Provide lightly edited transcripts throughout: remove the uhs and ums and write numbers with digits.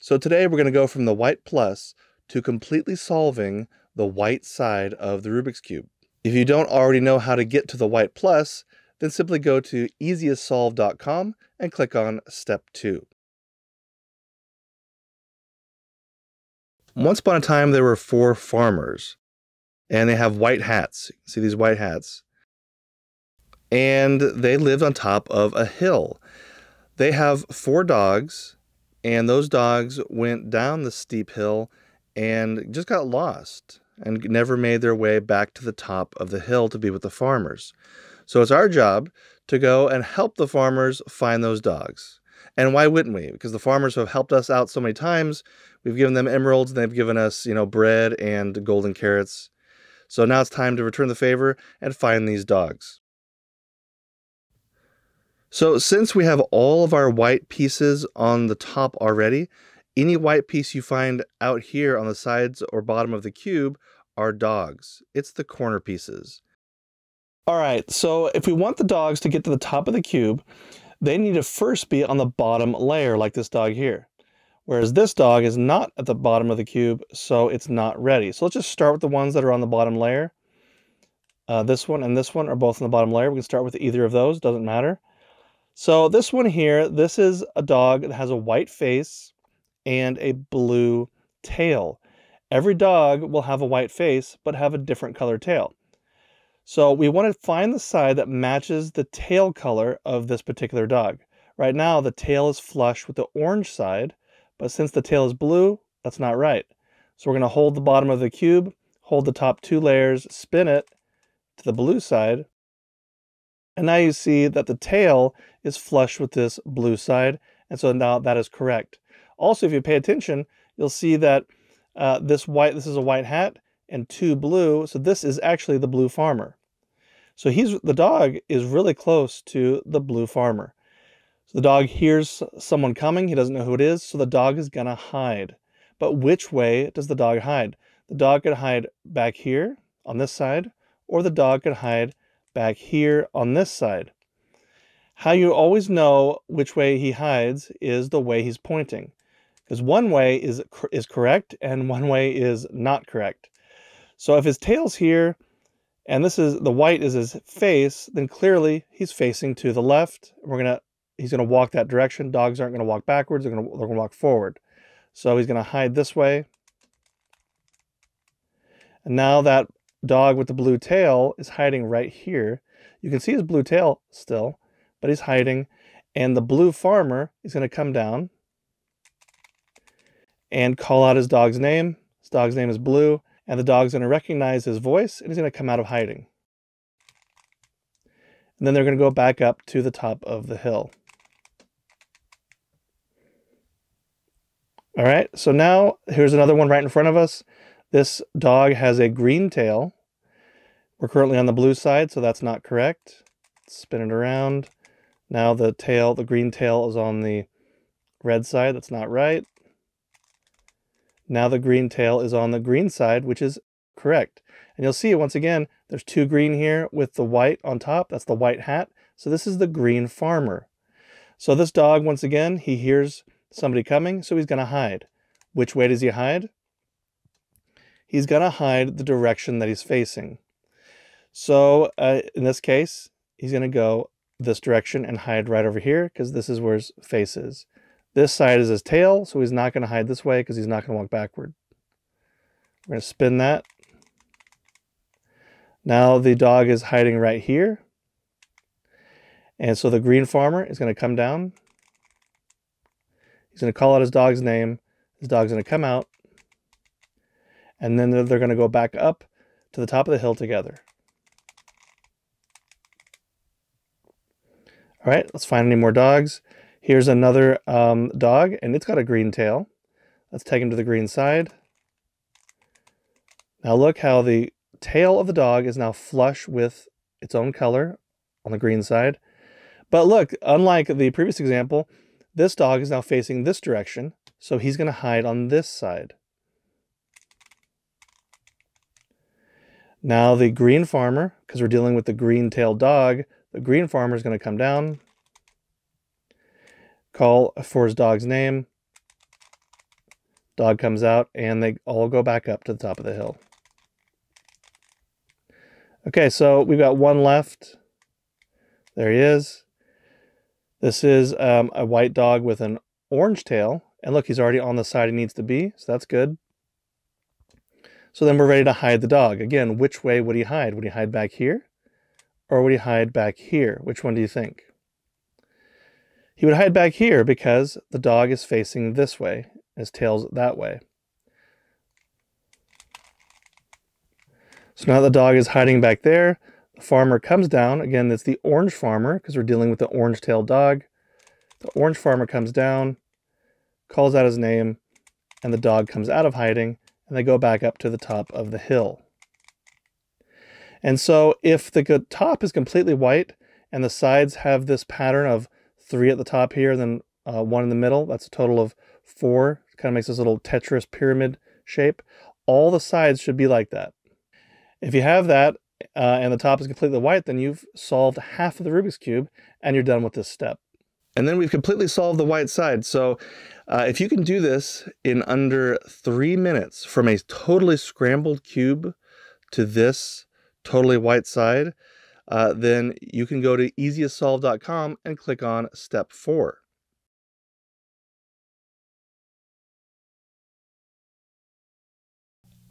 So today we're going to go from the white plus to completely solving the white side of the Rubik's Cube. If you don't already know how to get to the white plus, then simply go to easiestsolve.com and click on step 2. Once upon a time, there were 4 farmers, and they have white hats. See these white hats? And they lived on top of a hill. They have 4 dogs, and those dogs went down the steep hill and just got lost and never made their way back to the top of the hill to be with the farmers. So it's our job to go and help the farmers find those dogs. And why wouldn't we? Because the farmers have helped us out so many times. We've given them emeralds, and they've given us, bread and golden carrots. So now it's time to return the favor and find these dogs. So since we have all of our white pieces on the top already, any white piece you find out here on the sides or bottom of the cube are dogs. It's the corner pieces. All right, so if we want the dogs to get to the top of the cube, they need to first be on the bottom layer, like this dog here. Whereas this dog is not at the bottom of the cube, so it's not ready. So let's just start with the ones that are on the bottom layer. This one and this one are both on the bottom layer. We can start with either of those, doesn't matter. So this one here, this is a dog that has a white face and a blue tail. Every dog will have a white face, but have a different color tail. So we want to find the side that matches the tail color of this particular dog. Right now, the tail is flush with the orange side, but since the tail is blue, that's not right. So we're going to hold the bottom of the cube, hold the top 2 layers, spin it to the blue side, and now you see that the tail is flush with this blue side, and so now that is correct. Also, if you pay attention, you'll see that this is a white hat and 2 blue, so this is actually the blue farmer. So the dog is really close to the blue farmer. So the dog hears someone coming, he doesn't know who it is, so the dog is gonna hide. But which way does the dog hide? The dog could hide back here on this side, or the dog could hide back here on this side. How you always know which way he hides is the way he's pointing. Because one way is correct and one way is not correct. So if his tail's here and the white is his face, then clearly he's facing to the left. He's gonna walk that direction. Dogs aren't gonna walk backwards, they're gonna walk forward. So he's gonna hide this way. And now that dog with the blue tail is hiding right here. You can see his blue tail still, but he's hiding. And the blue farmer is gonna come down and call out his dog's name. His dog's name is Blue, and the dog's going to recognize his voice, and he's going to come out of hiding. And then they're going to go back up to the top of the hill. All right, so now here's another one right in front of us. This dog has a green tail. We're currently on the blue side, so that's not correct. Spin it around. Now the green tail is on the red side. That's not right. Now the green tail is on the green side, which is correct. And you'll see once again, there's 2 green here with the white on top. That's the white hat. So this is the green farmer. So this dog, once again, he hears somebody coming, so he's going to hide. Which way does he hide? He's going to hide the direction that he's facing. So in this case, he's going to go this direction and hide right over here because this is where his face is. This side is his tail, so he's not going to hide this way because he's not going to walk backward. We're going to spin that. Now the dog is hiding right here. And so the green farmer is going to come down. He's going to call out his dog's name. His dog's going to come out. And then they're going to go back up to the top of the hill together. All right, let's find any more dogs. Here's another dog, and it's got a green tail. Let's take him to the green side. Now look how the tail of the dog is now flush with its own color on the green side. But look, unlike the previous example, this dog is now facing this direction, so he's going to hide on this side. Now the green farmer, because we're dealing with the green-tailed dog, the green farmer is going to come down, call for his dog's name, Dog comes out, and they all go back up to the top of the hill. Okay, so we've got one left. There he is. This is a white dog with an orange tail. And look, he's already on the side he needs to be, so that's good. So then we're ready to hide the dog. Again, which way would he hide? Would he hide back here? Or would he hide back here? Which one do you think? He would hide back here because the dog is facing this way. His tail's that way. So now the dog is hiding back there. The farmer comes down. Again, it's the orange farmer because we're dealing with the orange-tailed dog. The orange farmer comes down, calls out his name, and the dog comes out of hiding, and they go back up to the top of the hill. And so if the top is completely white and the sides have this pattern of 3 at the top here and then 1 in the middle, that's a total of 4. It kind of makes this little Tetris pyramid shape. All the sides should be like that. If you have that and the top is completely white, then you've solved half of the Rubik's Cube and you're done with this step. And then we've completely solved the white side. So if you can do this in under 3 minutes from a totally scrambled cube to this totally white side, then you can go to easiestsolve.com and click on step 4.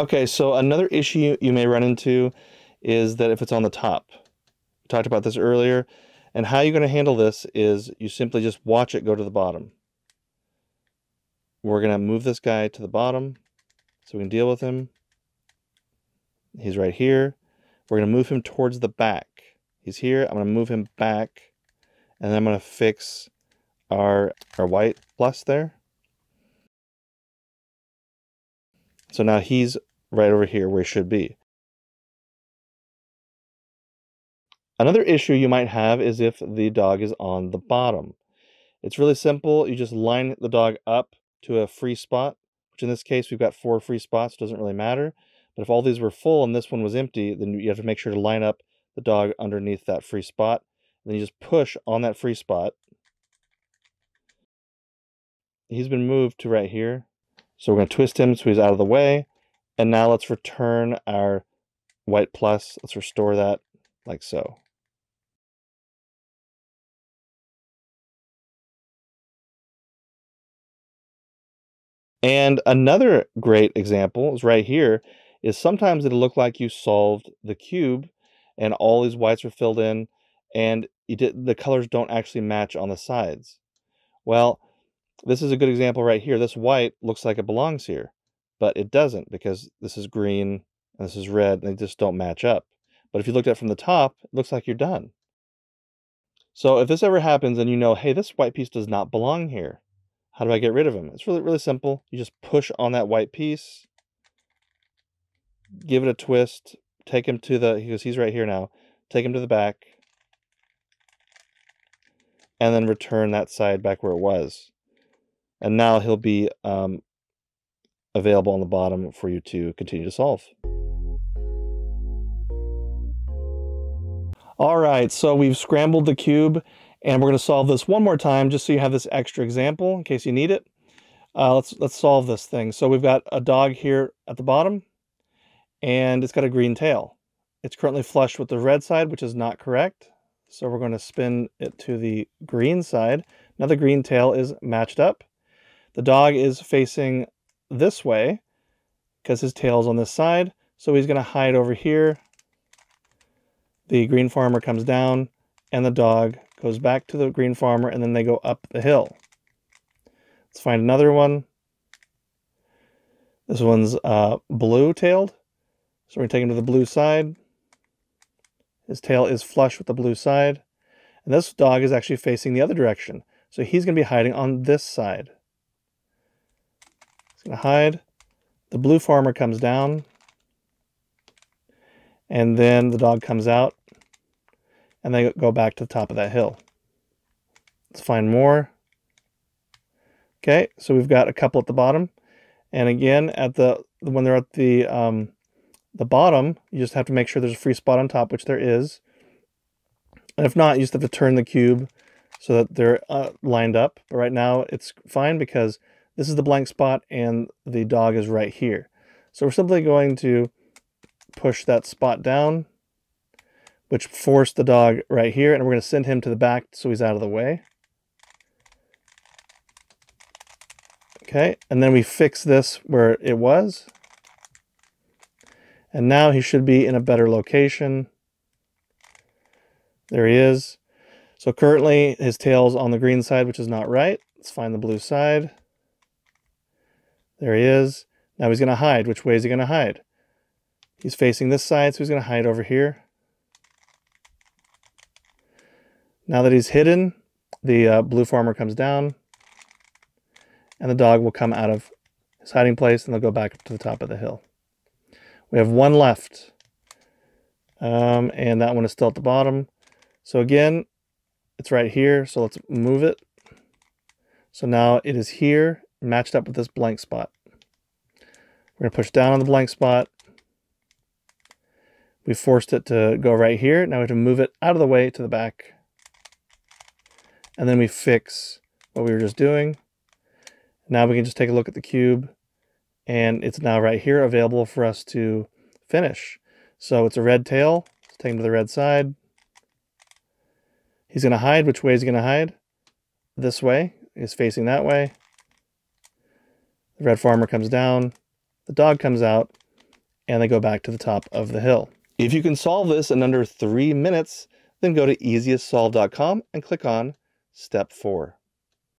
Okay, so another issue you may run into is that if it's on the top. We talked about this earlier, and how you're going to handle this is you simply just watch it go to the bottom. We're going to move this guy to the bottom so we can deal with him. He's right here. We're going to move him towards the back. He's here. I'm going to move him back, and then I'm going to fix our white plus there. So now he's right over here where he should be. Another issue you might have is if the dog is on the bottom. It's really simple. You just line the dog up to a free spot, which in this case we've got 4 free spots. It doesn't really matter. But if all these were full and this one was empty, then you have to make sure to line up the dog underneath that free spot. And then you just push on that free spot. He's been moved to right here. So we're going to twist him so he's out of the way. And now let's return our white plus. Let's restore that like so. And another great example is right here, is sometimes it'll look like you solved the cube and all these whites are filled in and the colors don't actually match on the sides. Well, this is a good example right here. This white looks like it belongs here, but it doesn't because this is green and this is red and they just don't match up. But if you looked at it from the top, it looks like you're done. So if this ever happens and you know, hey, this white piece does not belong here, how do I get rid of him? It's really, really simple. You just push on that white piece, give it a twist, take him to because he's right here now, take him to the back, and then return that side back where it was. And now he'll be available on the bottom for you to continue to solve. All right, so we've scrambled the cube, and we're going to solve this one more time just so you have this extra example in case you need it. Let's solve this thing. So we've got a dog here at the bottom, and it's got a green tail. It's currently flush with the red side, which is not correct. So we're going to spin it to the green side. Now the green tail is matched up. The dog is facing this way because his tail is on this side. So he's going to hide over here. The green farmer comes down and the dog goes back to the green farmer and then they go up the hill. Let's find another one. This one's blue-tailed. So we're going to take him to the blue side. His tail is flush with the blue side. And this dog is actually facing the other direction. So he's going to be hiding on this side. He's going to hide. The blue farmer comes down. And then the dog comes out. And they go back to the top of that hill. Let's find more. Okay, so we've got a couple at the bottom. And again, when they're at the bottom, you just have to make sure there's a free spot on top, which there is. And if not, you just have to turn the cube so that they're lined up. But right now, it's fine because This is the blank spot, and the dog is right here. So we're simply going to push that spot down, which forced the dog right here, and we're going to send him to the back so he's out of the way. Okay, and then we fix this where it was. And now he should be in a better location. There he is. So currently his tail's on the green side, which is not right. Let's find the blue side. There he is. Now he's going to hide. Which way is he going to hide? He's facing this side, so he's going to hide over here. Now that he's hidden, the blue farmer comes down, and the dog will come out of his hiding place, and they'll go back up to the top of the hill. We have one left, and that one is still at the bottom. So again, it's right here, so let's move it. So now it is here, matched up with this blank spot. We're going to push down on the blank spot. We forced it to go right here. Now we have to move it out of the way to the back. And then we fix what we were just doing. Now we can just take a look at the cube, and it's now right here available for us to finish. So it's a red tail. Let's take him to the red side. He's going to hide. Which way is he going to hide? This way. He's facing that way. The red farmer comes down. The dog comes out, and they go back to the top of the hill. If you can solve this in under 3 minutes, then go to easiestsolve.com and click on Step 4.